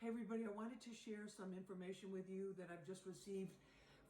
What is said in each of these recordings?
Hey everybody, I wanted to share some information with you that I've just received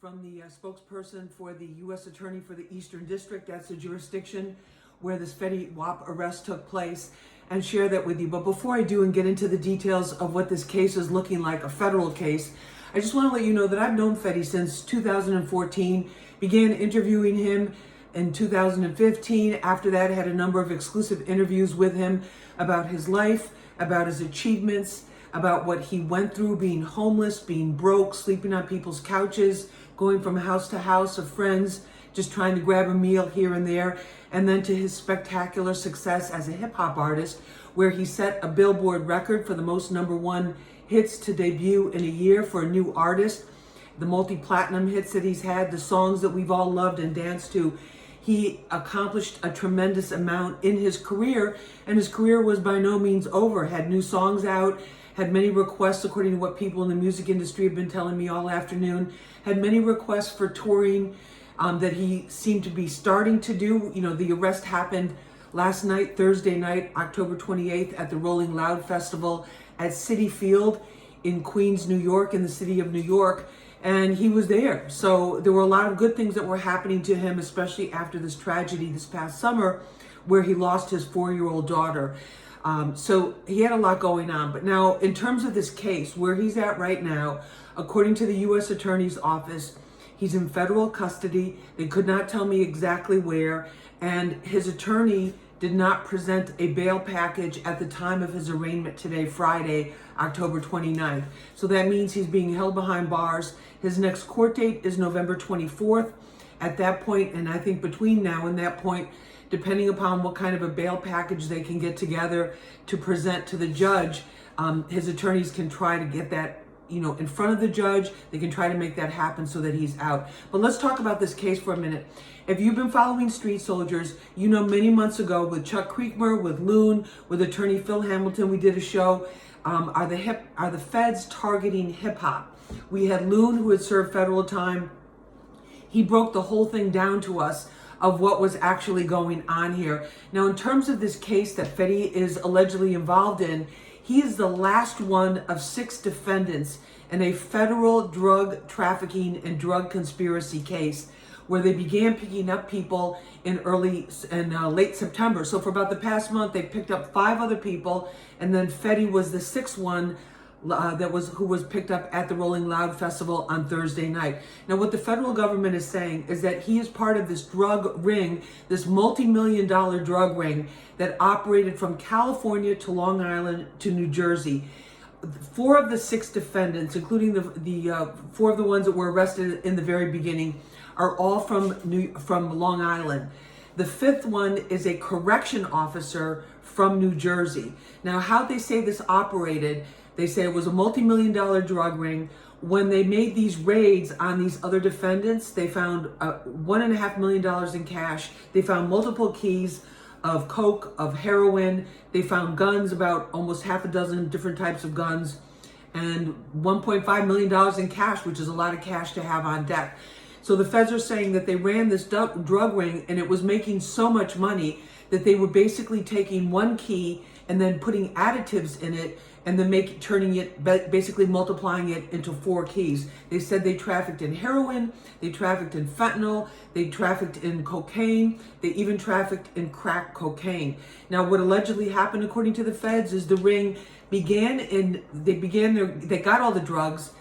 from the spokesperson for the U.S. Attorney for the Eastern District. That's the jurisdiction where this Fetty WAP arrest took place, and share that with you. But before I do and get into the details of what this case is looking like, a federal case, I just want to let you know that I've known Fetty since 2014, began interviewing him in 2015. After that, I had a number of exclusive interviews with him about his life, about his achievements, about what he went through being homeless, being broke, sleeping on people's couches, going from house to house of friends, just trying to grab a meal here and there, and then to his spectacular success as a hip hop artist, where he set a Billboard record for the most #1 hits to debut in a year for a new artist, the multi-platinum hits that he's had, the songs that we've all loved and danced to. He accomplished a tremendous amount in his career, and his career was by no means over. Had new songs out, had many requests, according to what people in the music industry have been telling me all afternoon, had many requests for touring that he seemed to be starting to do. You know, the arrest happened last night, Thursday night, October 28th, at the Rolling Loud Festival at Citi Field in Queens, New York, in the city of New York, and he was there. So there were a lot of good things that were happening to him, especially after this tragedy this past summer, where he lost his 4-year-old daughter. So he had a lot going on. But now, in terms of this case, where he's at right now, according to the U.S. Attorney's Office, he's in federal custody. They could not tell me exactly where, and his attorney did not present a bail package at the time of his arraignment today, Friday, October 29th. So that means he's being held behind bars. His next court date is November 24th. At that point, and I think between now and that point, depending upon what kind of a bail package they can get together to present to the judge, his attorneys can try to get that, in front of the judge. They can try to make that happen so that he's out. But let's talk about this case for a minute. If you've been following Street Soldiers, you know many months ago with Chuck Creekmur, with Loon, with attorney Phil Hamilton, we did a show, are the feds targeting hip hop? We had Loon, who had served federal time. He broke the whole thing down to us of what was actually going on here. Now, in terms of this case that Fetty is allegedly involved in, he is the last one of 6 defendants in a federal drug trafficking and drug conspiracy case, where they began picking up people in late September. So for about the past month, they picked up 5 other people, and then Fetty was the 6th one who was picked up at the Rolling Loud Festival on Thursday night. Now, what the federal government is saying is that he is part of this drug ring, this multi-million-dollar drug ring that operated from California to Long Island to New Jersey. 4 of the 6 defendants, including the 4 of the ones that were arrested in the very beginning, are all from Long Island. The 5th one is a correction officer from New Jersey. Now, how they say this operated, they say it was a multi-million-dollar drug ring. When they made these raids on these other defendants, they found $1.5 million in cash. They found multiple keys of coke, of heroin. They found guns, about almost half a dozen different types of guns, and $1.5 million in cash, which is a lot of cash to have on deck. So the feds are saying that they ran this drug ring, and it was making so much money that they were basically taking one key and then putting additives in it, and then basically multiplying it into 4 keys. They said they trafficked in heroin, they trafficked in fentanyl, they trafficked in cocaine, they even trafficked in crack cocaine. Now, what allegedly happened, according to the feds, is the ring they got all the drugs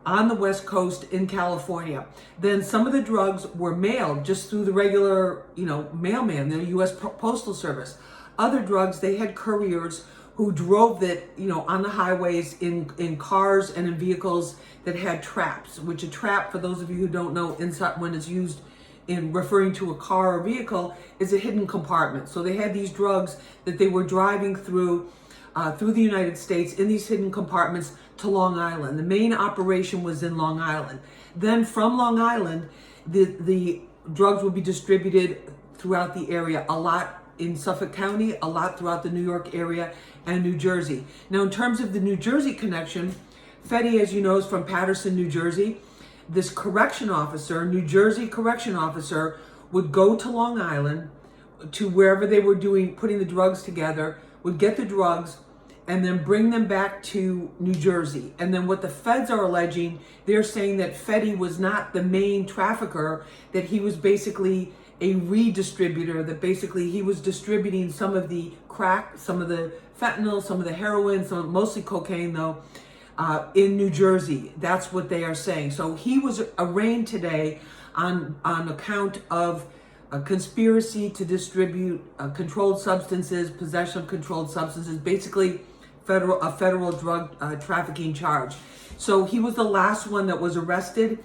on the West Coast in California. Then some of the drugs were mailed just through the regular, mailman, the U.S. Postal Service. Other drugs, they had couriers who drove that, on the highways in cars and in vehicles that had traps, which a trap, for those of you who don't know, inside when it's used in referring to a car or vehicle, is a hidden compartment. So they had these drugs that they were driving through the United States in these hidden compartments to Long Island. The main operation was in Long Island. Then from Long Island, the drugs would be distributed throughout the area, a lot in Suffolk County, a lot throughout the New York area and New Jersey. Now, in terms of the New Jersey connection, Fetty, as you know, is from Paterson, New Jersey. This correction officer, New Jersey correction officer, would go to Long Island, to wherever they were putting the drugs together, would get the drugs, and then bring them back to New Jersey. And then what the feds are alleging, they're saying that Fetty was not the main trafficker, that he was basically a redistributor, that basically he was distributing some of the crack, some of the fentanyl, some of the heroin, mostly cocaine though, in New Jersey. That's what they are saying. So he was arraigned today on account of a conspiracy to distribute controlled substances, possession of controlled substances, basically a federal drug trafficking charge. So he was the last one that was arrested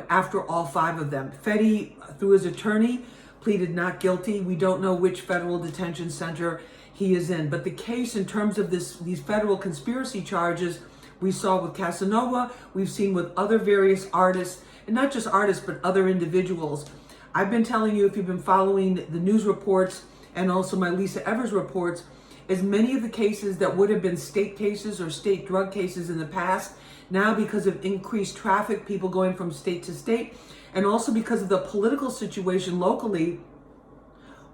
after all 5 of them. Fetty, through his attorney, pleaded not guilty. We don't know which federal detention center he is in. But the case in terms of these federal conspiracy charges, we saw with Casanova, we've seen with other various artists, and not just artists, but other individuals. I've been telling you, if you've been following the news reports and also my Lisa Evers reports, as many of the cases that would have been state cases or state drug cases in the past, now because of increased traffic, people going from state to state, and also because of the political situation locally,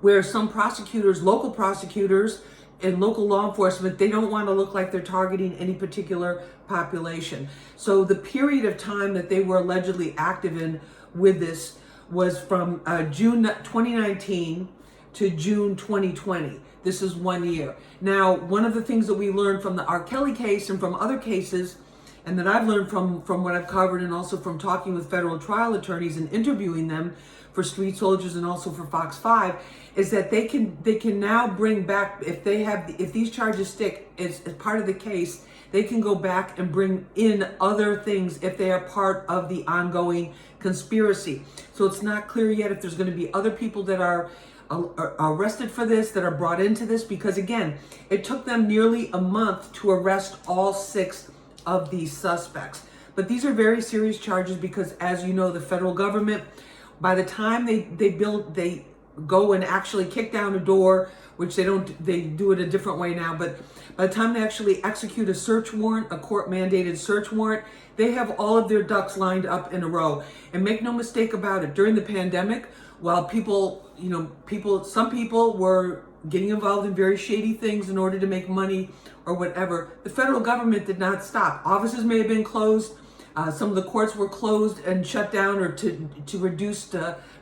where some prosecutors, local prosecutors and local law enforcement, they don't want to look like they're targeting any particular population. So the period of time that they were allegedly active in with this was from June 2019 to June 2020. This is 1 year. Now, one of the things that we learned from the R. Kelly case and from other cases, and that I've learned from what I've covered and also from talking with federal trial attorneys and interviewing them for Street Soldiers and also for Fox 5, is that they can now bring back, if these charges stick as part of the case, they can go back and bring in other things if they are part of the ongoing conspiracy. So it's not clear yet if there's going to be other people that are arrested for this, that are brought into this, because again, it took them nearly a month to arrest all 6 of these suspects. But these are very serious charges because, as you know, the federal government, by the time they go and actually kick down a door, which they do it a different way now, but by the time they actually execute a search warrant, a court mandated search warrant, they have all of their ducks lined up in a row. And make no mistake about it, during the pandemic, while some people were getting involved in very shady things in order to make money or whatever, the federal government did not stop. Offices may have been closed. Some of the courts were closed and shut down or to reduce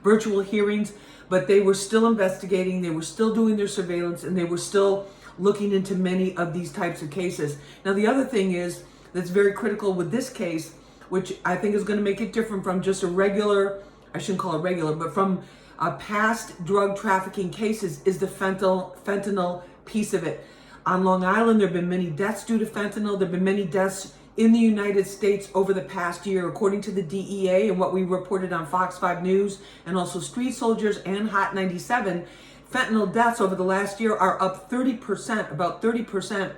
virtual hearings, but they were still investigating, they were still doing their surveillance, and they were still looking into many of these types of cases. Now, the other thing is that's very critical with this case, which I think is going to make it different from just a regular, I shouldn't call it regular, but from past drug trafficking cases, is the fentanyl piece of it. On Long Island, there have been many deaths due to fentanyl. There have been many deaths in the United States over the past year, according to the DEA and what we reported on Fox 5 News and also Street Soldiers and Hot 97. Fentanyl deaths over the last year are up 30%, about 30%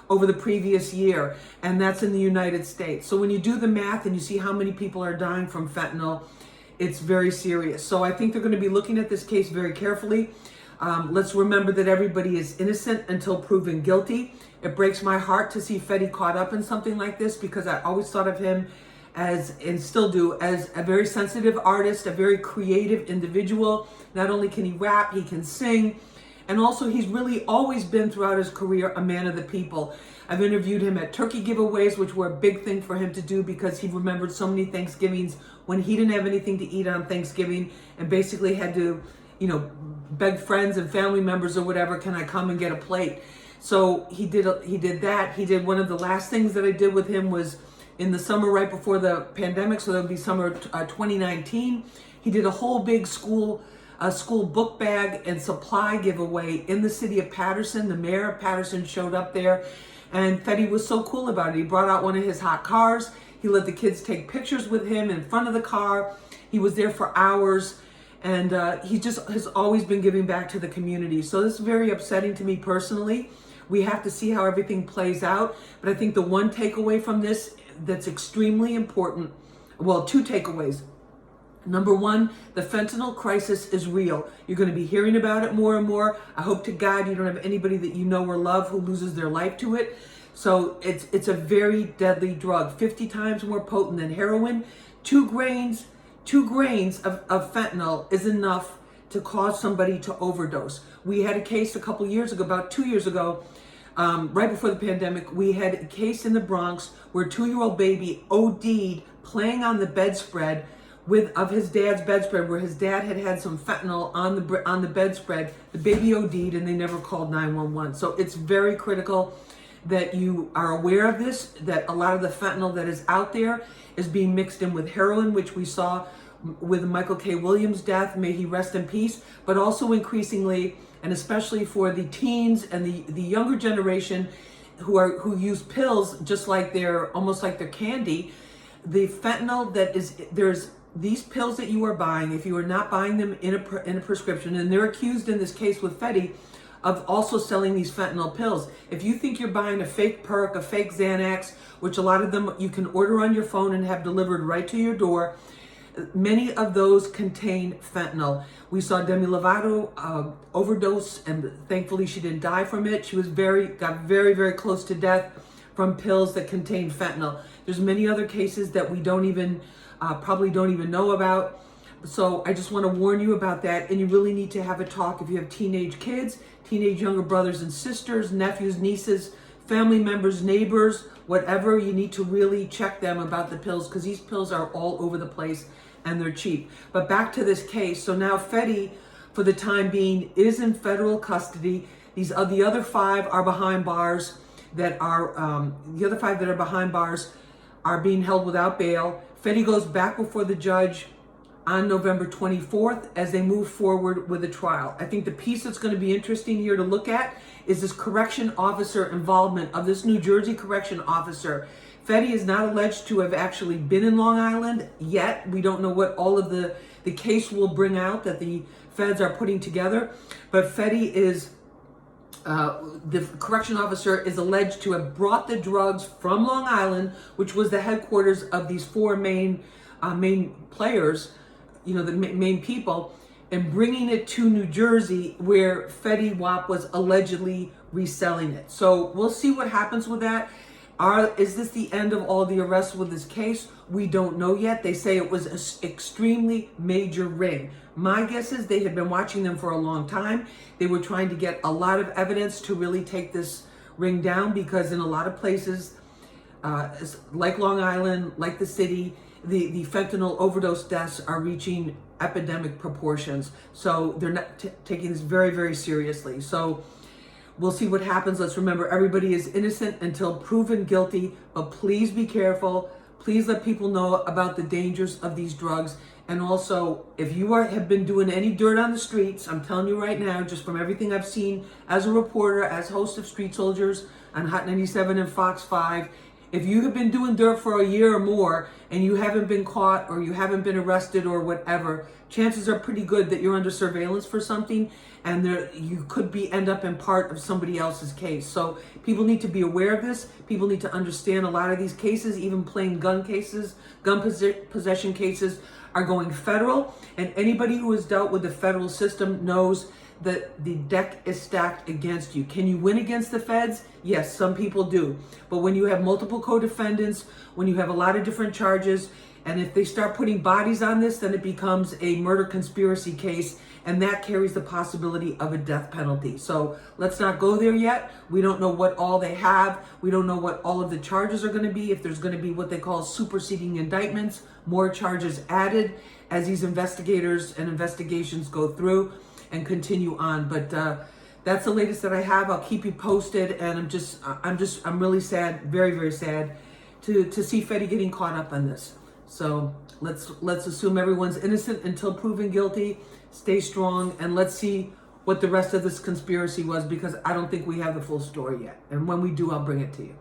over the previous year, and that's in the United States. So when you do the math and you see how many people are dying from fentanyl, it's very serious. So I think they're going to be looking at this case very carefully. Let's remember that everybody is innocent until proven guilty. It breaks my heart to see Fetty caught up in something like this, because I always thought of him as, and still do, as a very sensitive artist, a very creative individual. Not only can he rap, he can sing, and also he's really always been throughout his career a man of the people. I've interviewed him at turkey giveaways, which were a big thing for him to do because he remembered so many Thanksgivings when he didn't have anything to eat on Thanksgiving and basically had to, beg friends and family members or whatever, can I come and get a plate? So he did that. He did one of the last things that I did with him was in the summer right before the pandemic, so that would be summer 2019. He did a whole big school book bag and supply giveaway in the city of Paterson. The mayor of Paterson showed up there, and Fetty was so cool about it. He brought out one of his hot cars. He let the kids take pictures with him in front of the car. He was there for hours. And he just has always been giving back to the community. So this is very upsetting to me personally. We have to see how everything plays out. But I think the one takeaway from this that's extremely important, well, 2 takeaways. Number 1, the fentanyl crisis is real. You're going to be hearing about it more and more. I hope to God you don't have anybody that you know or love who loses their life to it. So it's a very deadly drug, 50 times more potent than heroin. 2 grains of fentanyl is enough to cause somebody to overdose. We had a case a couple years ago, about 2 years ago, right before the pandemic, we had a case in the Bronx where a 2-year-old baby OD'd playing on the bedspread of his dad's bedspread, where his dad had some fentanyl on the bedspread. The baby OD'd, and they never called 911. So it's very critical that you are aware of this, that a lot of the fentanyl that is out there is being mixed in with heroin, which we saw with Michael K. Williams' death, may he rest in peace, but also increasingly, and especially for the teens and the younger generation who use pills just like almost like they're candy. The fentanyl there's these pills that you are buying, if you are not buying them in a prescription, and they're accused in this case with Fetty of also selling these fentanyl pills. If you think you're buying a fake perk, a fake Xanax, which a lot of them you can order on your phone and have delivered right to your door, many of those contain fentanyl. We saw Demi Lovato overdose, and thankfully she didn't die from it. She got very, very close to death from pills that contain fentanyl. There's many other cases that we probably don't even know about. So I just want to warn you about that, and you really need to have a talk if you have teenage kids, teenage younger brothers and sisters, nephews, nieces, family members, neighbors, whatever. You need to really check them about the pills, because these pills are all over the place and they're cheap. But back to this case. So now Fetty, for the time being, is in federal custody. The other 5 are behind bars. The other 5 that are behind bars are being held without bail. Fetty goes back before the judge on November 24th as they move forward with the trial. I think the piece that's going to be interesting here to look at is this correction officer involvement of this New Jersey correction officer. Fetty is not alleged to have actually been in Long Island yet. We don't know what all of the case will bring out that the feds are putting together. But Fetty the correction officer is alleged to have brought the drugs from Long Island, which was the headquarters of these 4 main players, the main people, and bringing it to New Jersey, where Fetty Wap was allegedly reselling it. So we'll see what happens with that. Is this the end of all the arrests with this case? We don't know yet. They say it was an extremely major ring. My guess is they had been watching them for a long time. They were trying to get a lot of evidence to really take this ring down, because in a lot of places, like Long Island, like the city, the fentanyl overdose deaths are reaching epidemic proportions. So they're not taking this very, very seriously. So we'll see what happens. Let's remember, everybody is innocent until proven guilty, but please be careful. Please let people know about the dangers of these drugs. And also, if you have been doing any dirt on the streets, I'm telling you right now, just from everything I've seen as a reporter, as host of Street Soldiers on Hot 97 and Fox 5, if you have been doing dirt for a year or more and you haven't been caught or you haven't been arrested or whatever, chances are pretty good that you're under surveillance for something, and you could end up in part of somebody else's case. So people need to be aware of this. People need to understand a lot of these cases, even plain gun cases, gun possession cases, are going federal. And anybody who has dealt with the federal system knows that the deck is stacked against you. Can you win against the feds? Yes, some people do. But when you have multiple co-defendants, when you have a lot of different charges, and if they start putting bodies on this, then it becomes a murder conspiracy case, and that carries the possibility of a death penalty. So let's not go there yet. We don't know what all they have. We don't know what all of the charges are going to be, if there's going to be what they call superseding indictments, more charges added as these investigators and investigations go through and continue on. But that's the latest that I have. I'll keep you posted, and I'm really sad, very, very sad to see Fetty getting caught up on this. So let's assume everyone's innocent until proven guilty. Stay strong, and let's see what the rest of this conspiracy was, because I don't think we have the full story yet. And when we do, I'll bring it to you.